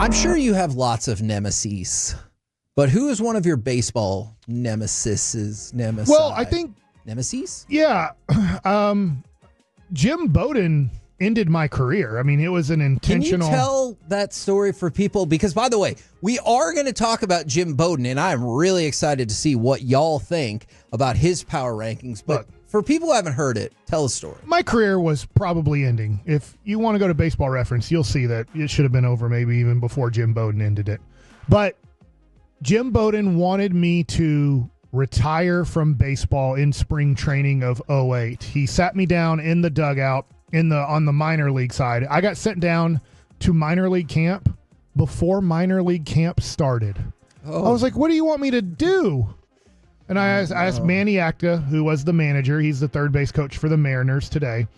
I'm sure you have lots of nemesis, but who is one of your baseball nemesis? Well, I think nemesis. Yeah, Jim Bowden ended my career. I mean, it was an intentional. Can you tell that story for people? Because, by the way, we are going to talk about Jim Bowden, and I'm really excited to see what y'all think about his power rankings. But Look, for people who haven't heard it, tell a story. My career was probably ending. If you want to go to Baseball Reference, you'll see that it should have been over maybe even before Jim Bowden ended it. But Jim Bowden wanted me to retire from baseball in spring training of 2008. He sat me down in the dugout on the minor league side. I got sent down to minor league camp before minor league camp started. I was like, what do you want me to do? And I asked Manny Acta, who was the manager. He's the third base coach for the Mariners today.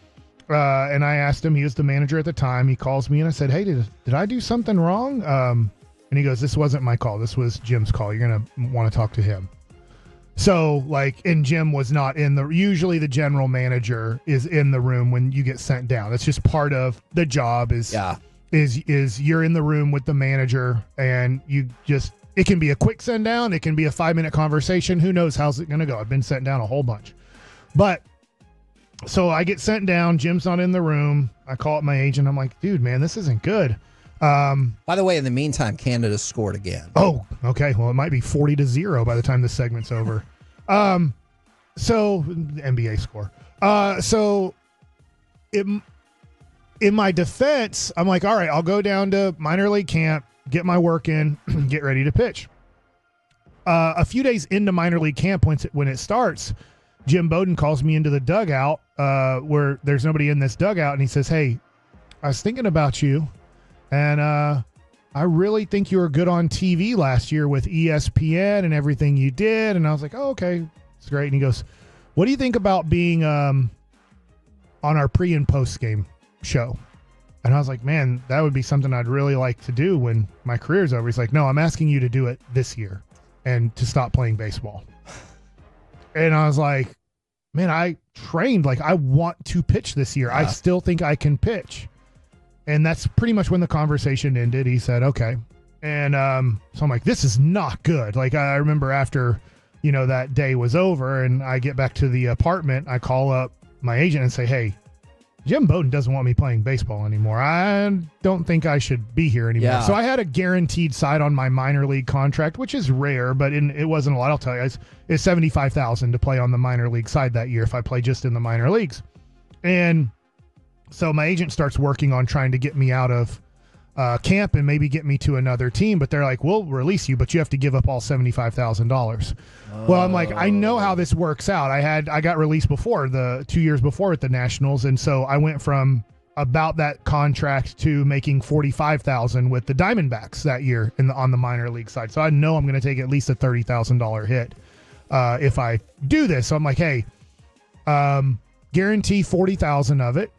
And I asked him, he was the manager at the time. He calls me and I said, hey, did I do something wrong? And he goes, this wasn't my call. This was Jim's call. You're going to want to talk to him. So, and Jim was not usually the general manager is in the room when you get sent down. That's just part of the job is you're in the room with the manager and it can be a quick send down. It can be a 5-minute conversation. Who knows how's it going to go? I've been sent down a whole bunch. But so I get sent down. Jim's not in the room. I call up my agent. I'm like, dude, man, this isn't good. By the way, in the meantime, Canada scored again. Oh, okay. Well, it might be 40-0 by the time this segment's over. So the NBA score. So in my defense, I'm like, all right, I'll go down to minor league camp, get my work in, get ready to pitch. A few days into minor league camp, when it starts, Jim Bowden calls me into the dugout where there's nobody in this dugout, and he says, hey, I was thinking about you. And I really think you were good on TV last year with ESPN and everything you did. And I was like, oh, okay, it's great. And he goes, what do you think about being on our pre and post game show? And I was like, man, that would be something I'd really like to do when my career's over. He's like, no, I'm asking you to do it this year and to stop playing baseball. And I was like, man, I trained. Like, I want to pitch this year. I still think I can pitch. And that's pretty much when the conversation ended. He said, okay. And so I'm like, this is not good. Like, I remember after, that day was over and I get back to the apartment, I call up my agent and say, hey, Jim Bowden doesn't want me playing baseball anymore. I don't think I should be here anymore. Yeah. So I had a guaranteed side on my minor league contract, which is rare, but it wasn't a lot. I'll tell you, it's $75,000 to play on the minor league side that year if I play just in the minor leagues. And so my agent starts working on trying to get me out of camp and maybe get me to another team. But they're like, we'll release you, but you have to give up all $75,000. Well, I'm like, I know how this works out. I got released before, the 2 years before at the Nationals. And so I went from about that contract to making $45,000 with the Diamondbacks that year on the minor league side. So I know I'm going to take at least a $30,000 hit if I do this. So I'm like, hey, guarantee $40,000 of it.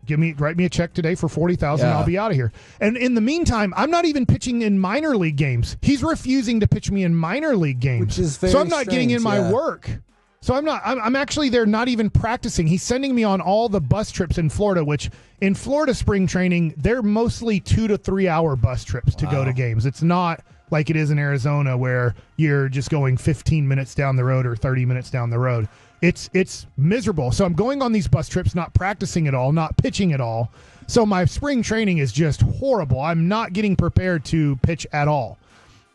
Write me a check today for $40,000. I'll be out of here. And in the meantime, I'm not even pitching in minor league games. He's refusing to pitch me in minor league games. Which is very so I'm not strange, getting in my work. So I'm actually there not even practicing. He's sending me on all the bus trips in Florida, which in Florida spring training, they're mostly 2 to 3 hour bus trips to go to games. It's not like it is in Arizona where you're just going 15 minutes down the road or 30 minutes down the road. It's miserable. So I'm going on these bus trips, not practicing at all, not pitching at all. So my spring training is just horrible. I'm not getting prepared to pitch at all.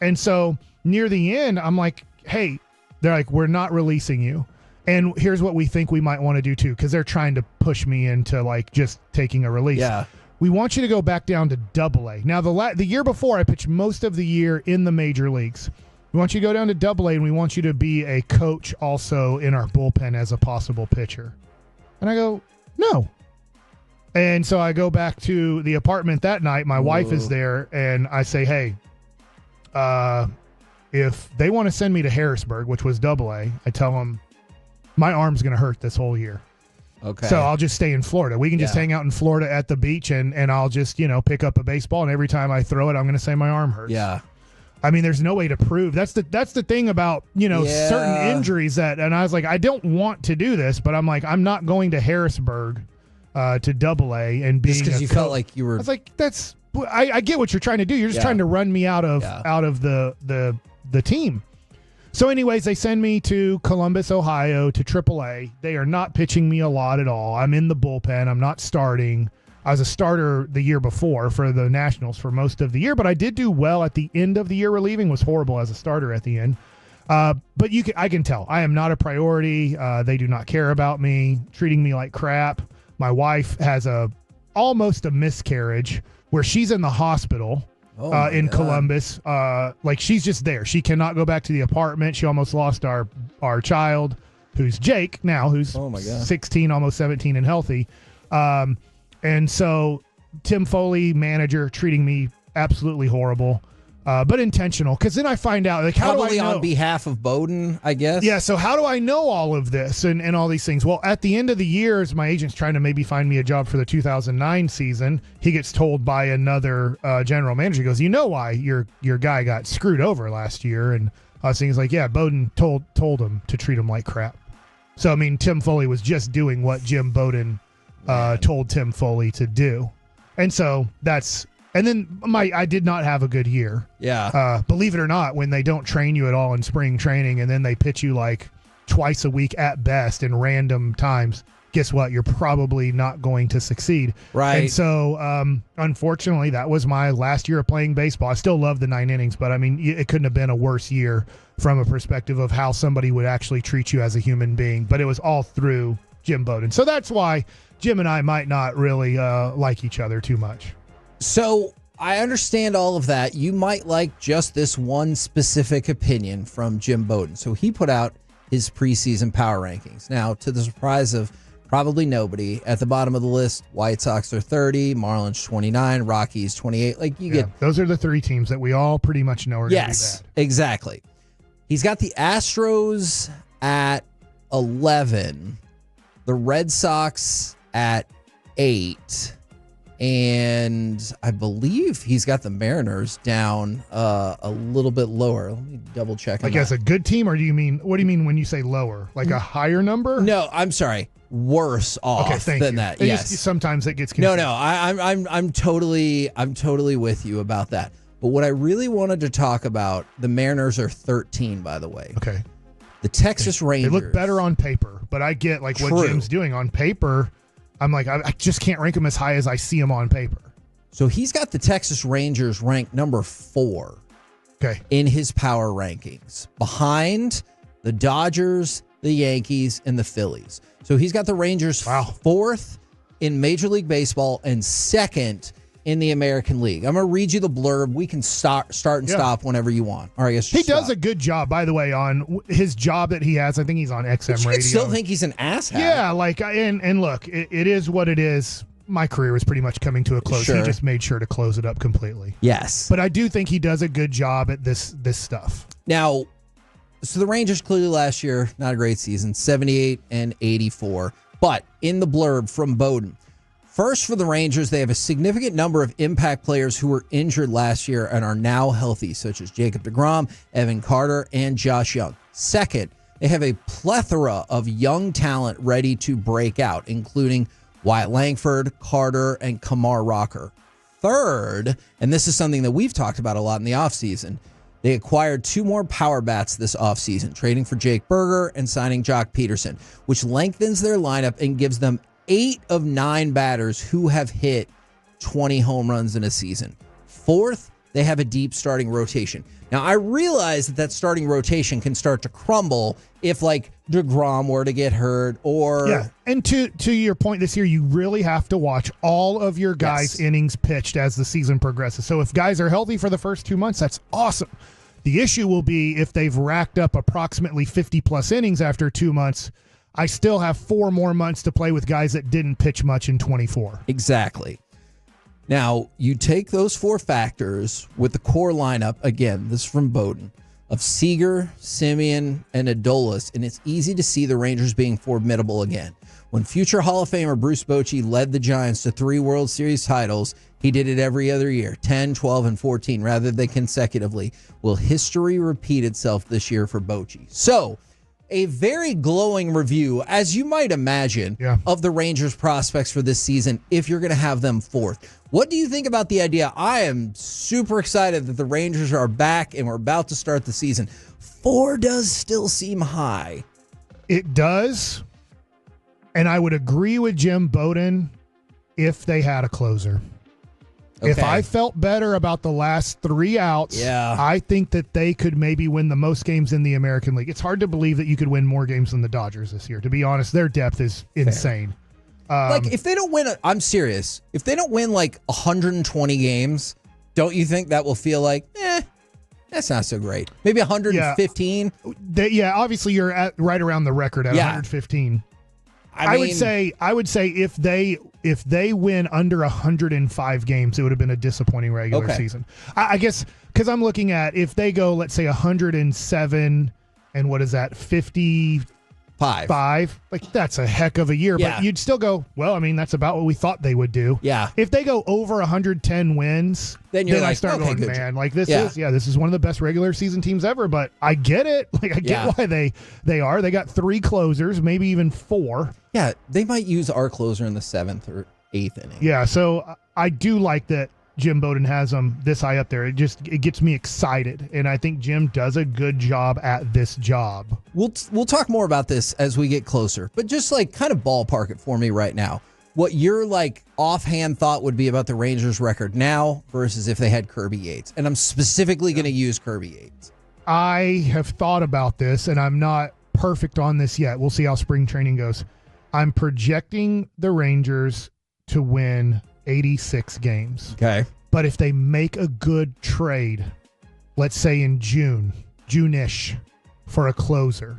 And so near the end, I'm like, hey, they're like, we're not releasing you. And here's what we think we might want to do too, because they're trying to push me into like just taking a release. Yeah. We want you to go back down to AA. Now, the year before, I pitched most of the year in the major leagues. We want you to go down to AA, and we want you to be a coach also in our bullpen as a possible pitcher. And I go, no. And so I go back to the apartment that night. My wife is there, and I say, hey, if they want to send me to Harrisburg, which was AA, I tell them my arm's going to hurt this whole year. Okay. So I'll just stay in Florida. We can just hang out in Florida at the beach, and I'll just, pick up a baseball, and every time I throw it, I'm going to say my arm hurts. Yeah. I mean, there's no way to prove. That's the thing about, certain injuries and I was like, I don't want to do this, but I'm like, I'm not going to Harrisburg to AA and being just because you felt like you were. I was like, that's I get what you're trying to do. You're just trying to run me out of the team. So anyways, they send me to Columbus, Ohio, to AAA. They are not pitching me a lot at all. I'm in the bullpen. I'm not starting. I was a starter the year before for the Nationals for most of the year, but I did do well at the end of the year. Relieving was horrible as a starter at the end. But I can tell I am not a priority. They do not care about me, treating me like crap. My wife has almost a miscarriage where she's in the hospital. In Columbus, like she's just there. She cannot go back to the apartment. She almost lost our child, who's Jake now, who's 16, almost 17 and healthy. And so Tim Foley, manager, treating me absolutely horrible, but intentional. Because then I find out, like, how probably do I know? On behalf of Bowden, I guess. Yeah. So how do I know all of this and all these things? Well, at the end of the year, as my agent's trying to maybe find me a job for the 2009 season, he gets told by another general manager. He goes, "You know why your guy got screwed over last year?" And I was thinking, like, yeah, Bowden told him to treat him like crap. So I mean, Tim Foley was just doing what Jim Bowden told Tim Foley to do, and so that's. And then I did not have a good year. Yeah. Believe it or not, when they don't train you at all in spring training and then they pitch you like twice a week at best in random times, guess what? You're probably not going to succeed. Right. And so, unfortunately, that was my last year of playing baseball. I still love the 9 innings, but I mean, it couldn't have been a worse year from a perspective of how somebody would actually treat you as a human being. But it was all through Jim Bowden. So that's why Jim and I might not really like each other too much. So I understand all of that. You might like just this one specific opinion from Jim Bowden. So he put out his preseason power rankings. Now, to the surprise of probably nobody, at the bottom of the list, White Sox are 30, Marlins 29, Rockies 28. Like you get those are the three teams that we all pretty much know are going to be bad. Exactly. He's got the Astros at 11, the Red Sox at 8. And I believe he's got the Mariners down a little bit lower. Let me double check. Like as a good team, or what do you mean when you say lower? Like a higher number? No, I'm sorry. Worse off than that. Yes. Sometimes it gets confusing. No. I'm totally with you about that. But what I really wanted to talk about, the Mariners are 13, by the way. Okay. The Texas Rangers. They look better on paper, but I get like what Jim's doing on paper. I'm like, I just can't rank them as high as I see them on paper. So he's got the Texas Rangers ranked number 4 in his power rankings, behind the Dodgers, the Yankees, and the Phillies. So he's got the Rangers 4th in Major League Baseball and 2nd in the American League. I'm going to read you the blurb. We can start and stop whenever you want. Or I guess he does a good job, by the way, on his job that he has. I think he's on XM Radio. You still think he's an asshat. Yeah, like, and look, it is what it is. My career was pretty much coming to a close. Sure. He just made sure to close it up completely. Yes. But I do think he does a good job at this stuff. Now, so the Rangers clearly last year, not a great season, 78 and 84. But in the blurb from Bowden, first, for the Rangers, they have a significant number of impact players who were injured last year and are now healthy, such as Jacob deGrom, Evan Carter, and Josh Young. Second, they have a plethora of young talent ready to break out, including Wyatt Langford, Carter, and Kamar Rocker. Third, and this is something that we've talked about a lot in the offseason, they acquired 2 more power bats this offseason, trading for Jake Berger and signing Jock Peterson, which lengthens their lineup and gives them 8 of 9 batters who have hit 20 home runs in a season. Fourth, they have a deep starting rotation. Now, I realize that starting rotation can start to crumble if, like, DeGrom were to get hurt or... Yeah, and to your point this year, you really have to watch all of your guys' innings pitched as the season progresses. So if guys are healthy for the first 2 months, that's awesome. The issue will be if they've racked up approximately 50-plus innings after 2 months. I still have 4 more months to play with guys that didn't pitch much in 24. Exactly. Now, you take those 4 factors with the core lineup, again, this is from Bowden, of Seager, Simeon, and Adolis, and it's easy to see the Rangers being formidable again. When future Hall of Famer Bruce Bochy led the Giants to 3 World Series titles, he did it every other year, 10, 12, and 14, rather than consecutively. Will history repeat itself this year for Bochy? So, a very glowing review, as you might imagine, of the Rangers' prospects for this season if you're going to have them 4th. What do you think about the idea? I am super excited that the Rangers are back and we're about to start the season. 4 does still seem high. It does. And I would agree with Jim Bowden if they had a closer. Okay. If I felt better about the last 3 outs, I think that they could maybe win the most games in the American League. It's hard to believe that you could win more games than the Dodgers this year. To be honest, their depth is insane. Like, if they don't win, I'm serious. If they don't win like 120 games, don't you think that will feel like, that's not so great? Maybe 115? Yeah, obviously you're at right around the record at 115. I would say if they win under 105 games, it would have been a disappointing regular season. I guess because I'm looking at if they go, let's say 107 and what is that, 55? Like that's a heck of a year, but you'd still go, well, I mean, that's about what we thought they would do. Yeah. If they go over 110 wins, then I start going, man, like this is one of the best regular season teams ever, but I get it. Like I get why they are. They got 3 closers, maybe even 4. Yeah, they might use our closer in the 7th or 8th inning. Yeah, so I do like that Jim Bowden has them this high up there. It gets me excited, and I think Jim does a good job at this job. We'll talk more about this as we get closer, but just like kind of ballpark it for me right now. What your like offhand thought would be about the Rangers record now versus if they had Kirby Yates, and I'm specifically going to use Kirby Yates. I have thought about this, and I'm not perfect on this yet. We'll see how spring training goes. I'm projecting the Rangers to win 86 games. Okay. But if they make a good trade, let's say in June-ish for a closer,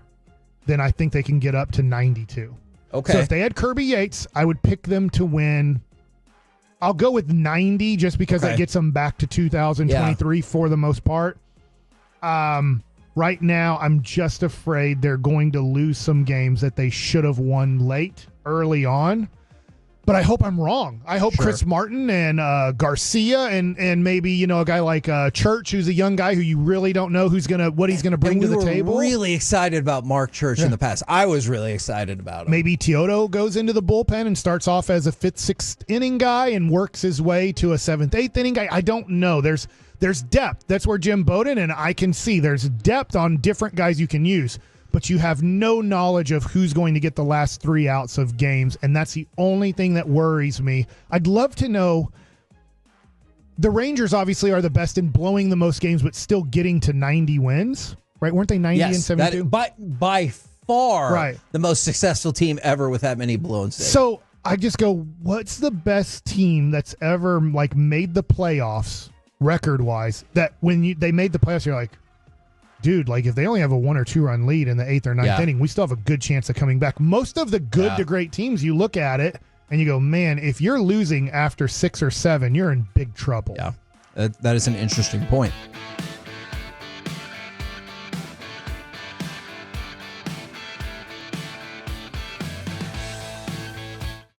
then I think they can get up to 92. Okay. So if they had Kirby Yates, I would pick them to win. I'll go with 90 just because that gets them back to 2023 for the most part. Right now, I'm just afraid they're going to lose some games that they should have won early on. But I hope I'm wrong. I hope Chris Martin and Garcia and maybe a guy like Church, who's a young guy who you really don't know what he's gonna bring to the table. We were really excited about Mark Church in the past. I was really excited about him. Maybe Teodo goes into the bullpen and starts off as a 5th, 6th inning guy and works his way to a 7th, 8th inning guy. I don't know. There's depth. That's where Jim Bowden and I can see there's depth on different guys you can use. But you have no knowledge of who's going to get the last 3 outs of games, and that's the only thing that worries me. I'd love to know. The Rangers obviously are the best in blowing the most games, but still getting to 90 wins, right? Weren't they 90 and 72? By far the most successful team ever with that many blown saves. So I just go, what's the best team that's ever like made the playoffs record-wise that when they made the playoffs, you're like, dude, like if they only have a 1 or 2 run lead in the 8th or 9th inning, we still have a good chance of coming back. Most of the good to great teams, you look at it and you go, man, if you're losing after 6 or 7, you're in big trouble. Yeah, that is an interesting point.